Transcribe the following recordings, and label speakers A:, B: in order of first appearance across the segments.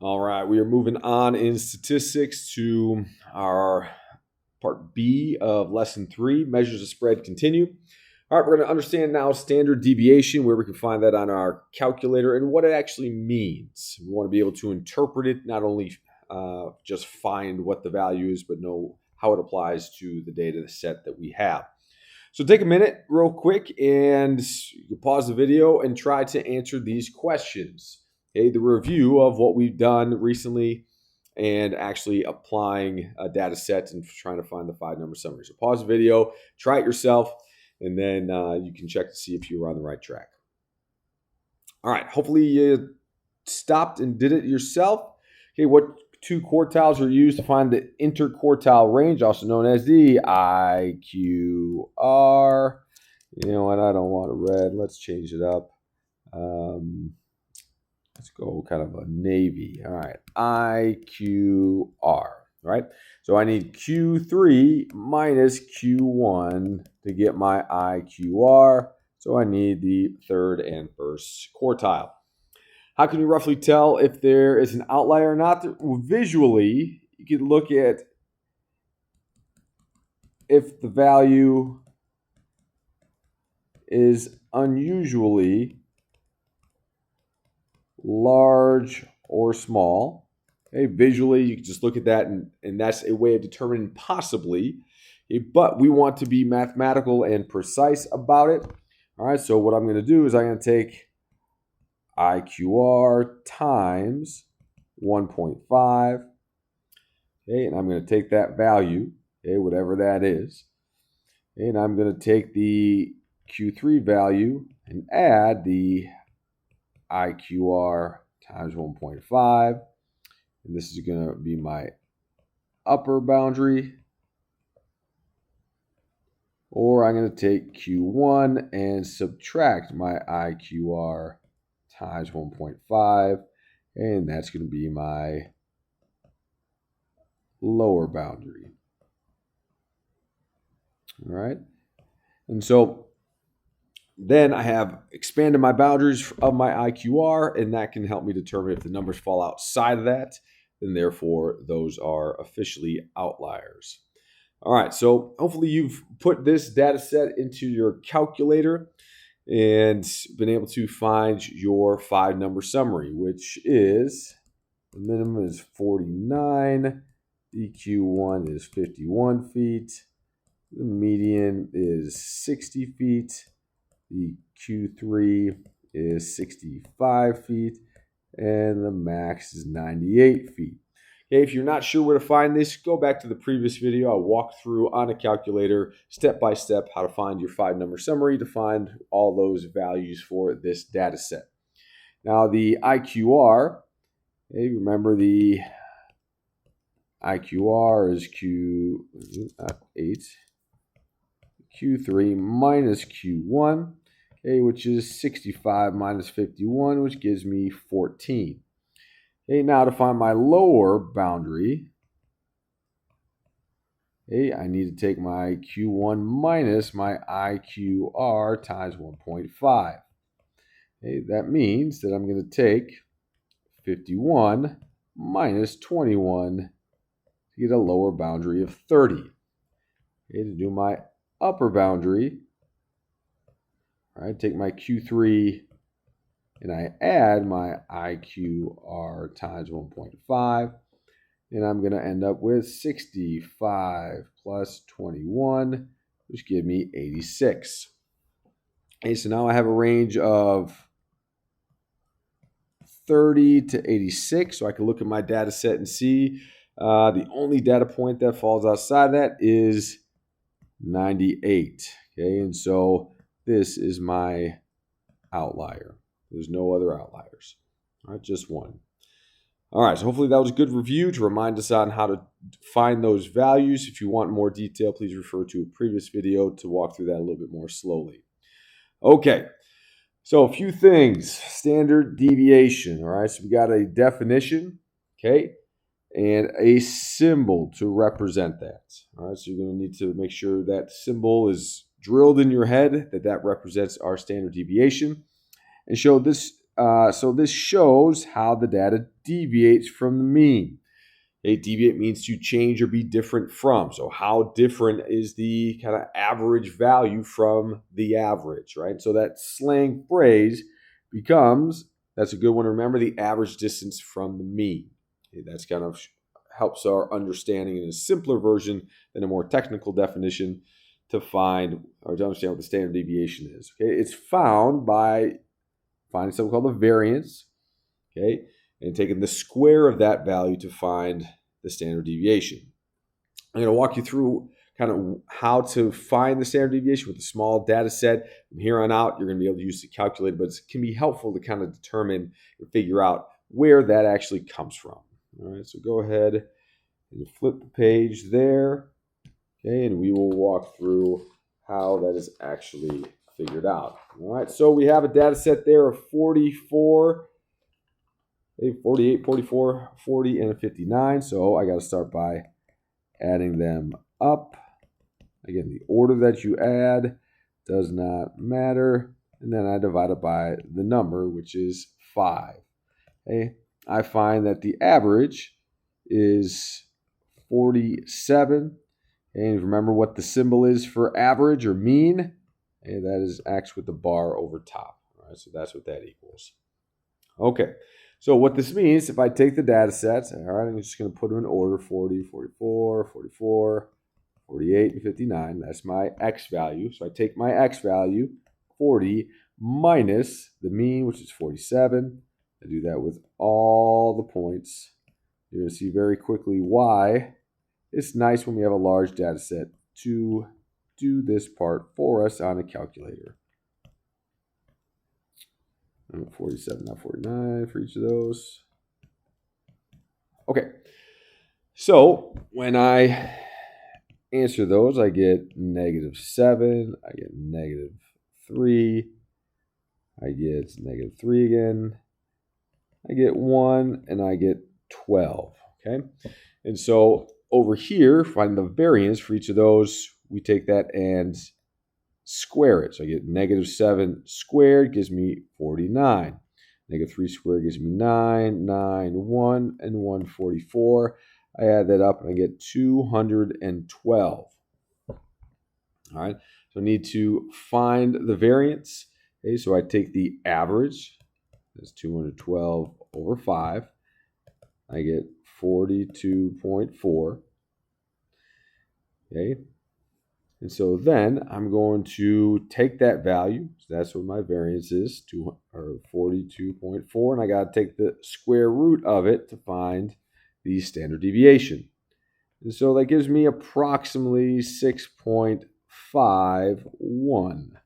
A: All right, we are moving on in statistics to our part B of lesson 3, measures of spread continue. All right, we're going to understand now standard deviation, where we can find that on our calculator and what it actually means. We want to be able to interpret it, not only just find what the value is, but know how it applies to the data set that we have. So take a minute real quick and you can pause the video and try to answer these questions. Okay, the review of what we've done recently and actually applying a data set and trying to find the 5-number summary. So pause the video, try it yourself, and then you can check to see if you're on the right track. All right, hopefully you stopped and did it yourself. Okay, what 2 quartiles are used to find the interquartile range, also known as the IQR. You know what? I don't want a red. Let's change it up. Let's go kind of a navy. All right, IQR. Right? So I need Q3 minus Q1 to get my IQR. So I need the third and first quartile. How can you roughly tell if there is an outlier or not? Visually, you can look at if the value is unusually large or small. Okay, visually, you can just look at that, and that's a way of determining possibly. Okay, but we want to be mathematical and precise about it. All right, so what I'm going to do is I'm going to take IQR times 1.5. Okay, and I'm going to take that value, okay, whatever that is. Okay, and I'm going to take the Q3 value and add the IQR times 1.5. And this is going to be my upper boundary. Or I'm going to take Q1 and subtract my IQR times 1.5. And that's going to be my lower boundary. All right. And so then I have expanded my boundaries of my IQR, and that can help me determine if the numbers fall outside of that, then therefore those are officially outliers. All right, so hopefully you've put this data set into your calculator and been able to find your 5-number summary, which is the minimum is 49, the Q1 is 51 feet, the median is 60 feet, the Q3 is 65 feet, and the max is 98 feet. Okay, if you're not sure where to find this, go back to the previous video. I walked through on a calculator, step by step, how to find your 5-number summary to find all those values for this data set. Now, the IQR, okay, remember the IQR is Q3 minus Q1. Okay, which is 65 minus 51, which gives me 14. Okay, now to find my lower boundary, okay, I need to take my Q1 minus my IQR times 1.5. Okay, that means that I'm going to take 51 minus 21 to get a lower boundary of 30. Okay, to do my upper boundary, all right, take my Q3 and I add my IQR times 1.5, and I'm going to end up with 65 plus 21, which gives me 86. Okay, so now I have a range of 30 to 86, so I can look at my data set and see the only data point that falls outside that is 98. Okay, and so this is my outlier. There's no other outliers. All right, just one. All right, so hopefully that was a good review to remind us on how to find those values. If you want more detail, please refer to a previous video to walk through that a little bit more slowly. Okay, so a few things. Standard deviation, all right? So we got a definition, okay, and a symbol to represent that. All right, so you're going to need to make sure that symbol is drilled in your head, that represents our standard deviation. And show this so this shows how the data deviates from the mean. Okay, deviate means to change or be different from. So how different is the kind of average value from the average, right? So that slang phrase becomes, that's a good one to remember, the average distance from the mean. Okay, that's kind of helps our understanding in a simpler version than a more technical definition to find or to understand what the standard deviation is. Okay, it's found by finding something called the variance, okay, and taking the square of that value to find the standard deviation. I'm going to walk you through kind of how to find the standard deviation with a small data set. From here on out, you're going to be able to use the calculator, but it can be helpful to kind of determine and figure out where that actually comes from. All right, so go ahead and flip the page there, okay, and we will walk through how that is actually figured out. All right, so we have a data set there of 44, 48, 44, 40, and 59. So I got to start by adding them up. Again, the order that you add does not matter. And then I divide it by the number, which is 5. Okay, I find that the average is 47. And remember what the symbol is for average or mean. And that is X with the bar over top. All right, so that's what that equals. Okay, so what this means, if I take the data sets, all right, I'm just going to put them in order, 40, 44, 44, 48, and 59. That's my X value. So I take my X value, 40, minus the mean, which is 47. I do that with all the points. You're going to see very quickly why it's nice when we have a large data set to do this part for us on a calculator. 47, not 49 for each of those. Okay, so when I answer those, I get -7, I get -3, I get -3 again, I get 1, and I get 12, okay? And so over here, find the variance for each of those, we take that and square it. So I get -7 squared gives me 49. -3 squared gives me 9, 9, 1, and 144. I add that up and I get 212. All right, so I need to find the variance. Okay, so I take the average, that's 212 over 5. I get 42.4. Okay. And so then I'm going to take that value. So that's what my variance is, 42.4. And I got to take the square root of it to find the standard deviation. And so that gives me approximately 6.51.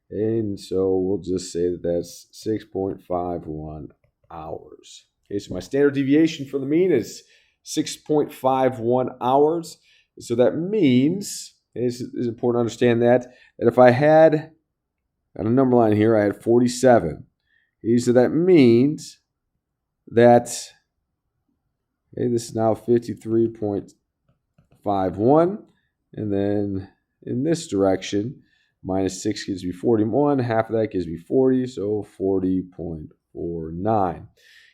A: And so we'll just say that that's 6.51 hours. Okay, so my standard deviation for the mean is 6.51 hours. So that means, it's important to understand that if I had, on a number line here, I had 47. Okay, so that means that, okay, this is now 53.51. And then in this direction, -6 gives me 41. Half of that gives me 40, so 40.49.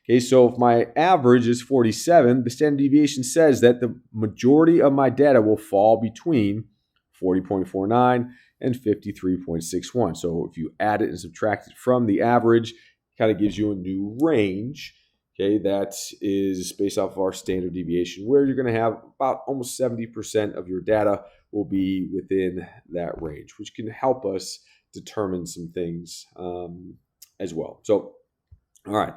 A: Okay, so if my average is 47, the standard deviation says that the majority of my data will fall between 40.49 and 53.61. So if you add it and subtract it from the average, it kind of gives you a new range. Okay, that is based off of our standard deviation, where you're going to have about almost 70% of your data will be within that range, which can help us determine some things as well. So, all right,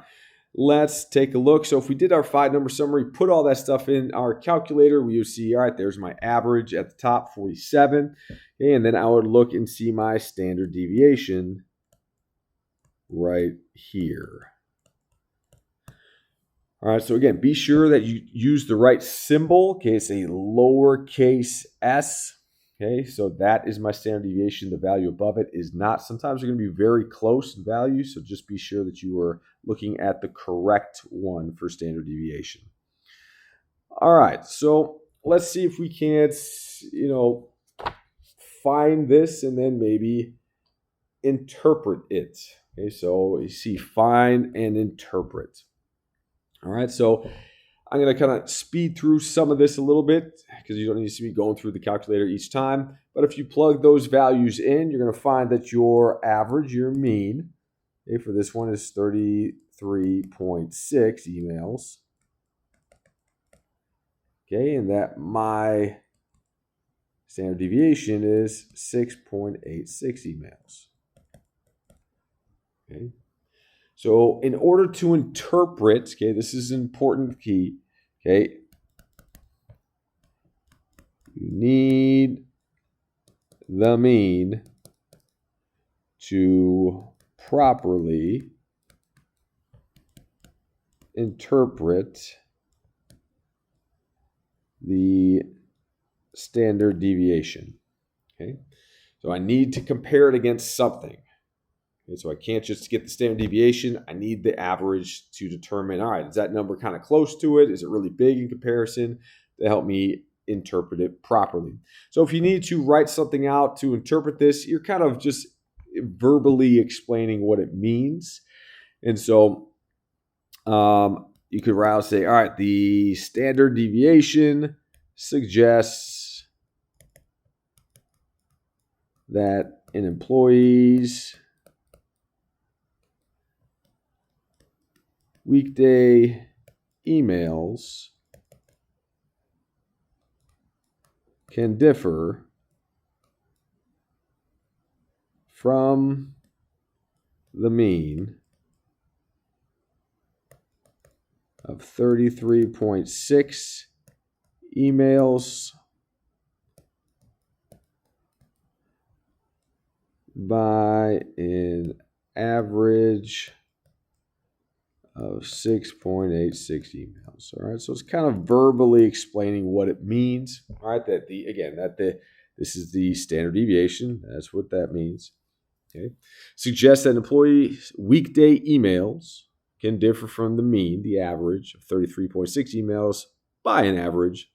A: let's take a look. So if we did our 5-number summary, put all that stuff in our calculator, we would see, all right, there's my average at the top, 47. Okay, and then I would look and see my standard deviation right here. All right, so again, be sure that you use the right symbol. Okay, it's a lowercase s. Okay, so that is my standard deviation. The value above it is not. Sometimes they're going to be very close in value, so just be sure that you are looking at the correct one for standard deviation. All right, so let's see if we can't, find this and then maybe interpret it. Okay, so you see find and interpret. All right, so I'm going to kind of speed through some of this a little bit because you don't need to see me going through the calculator each time. But if you plug those values in, you're going to find that your average, your mean, okay, for this one is 33.6 emails. Okay, and that my standard deviation is 6.86 emails. Okay. So in order to interpret, okay, this is an important key, okay, you need the mean to properly interpret the standard deviation, okay? So I need to compare it against something. Okay, so I can't just get the standard deviation. I need the average to determine, all right, is that number kind of close to it? Is it really big in comparison? To help me interpret it properly. So if you need to write something out to interpret this, you're kind of just verbally explaining what it means. And so you could route say, all right, the standard deviation suggests that an employee's weekday emails can differ from the mean of 33.6 emails by an average of 6.86 emails. All right, so it's kind of verbally explaining what it means. All right, this is the standard deviation. That's what that means. Okay, suggests that employee weekday emails can differ from the mean, the average of 33.6 emails by an average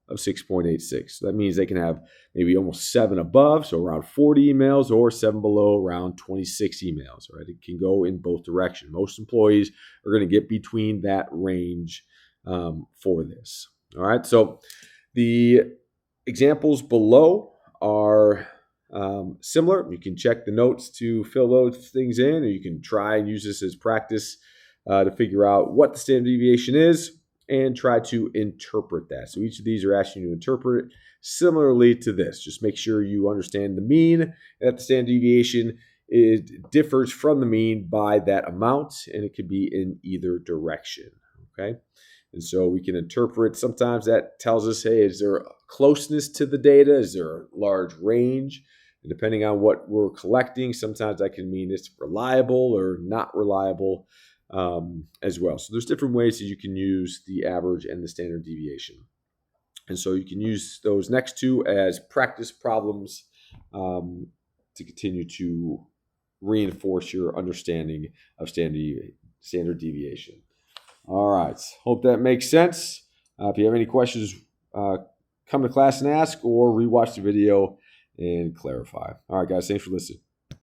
A: of 6.86. So that means they can have maybe almost 7 above, so around 40 emails, or 7 below, around 26 emails. Right? It can go in both directions. Most employees are going to get between that range for this. All right, so the examples below are similar. You can check the notes to fill those things in, or you can try and use this as practice to figure out what the standard deviation is and try to interpret that. So each of these are asking you to interpret it similarly to this. Just make sure you understand the mean and that the standard deviation differs from the mean by that amount, and it could be in either direction. Okay. And so we can interpret, sometimes that tells us, hey, is there a closeness to the data? Is there a large range? And depending on what we're collecting, sometimes that can mean it's reliable or not reliable as well. So there's different ways that you can use the average and the standard deviation. And so you can use those next two as practice problems to continue to reinforce your understanding of standard deviation. All right. Hope that makes sense. If you have any questions, come to class and ask, or rewatch the video and clarify. All right, guys. Thanks for listening.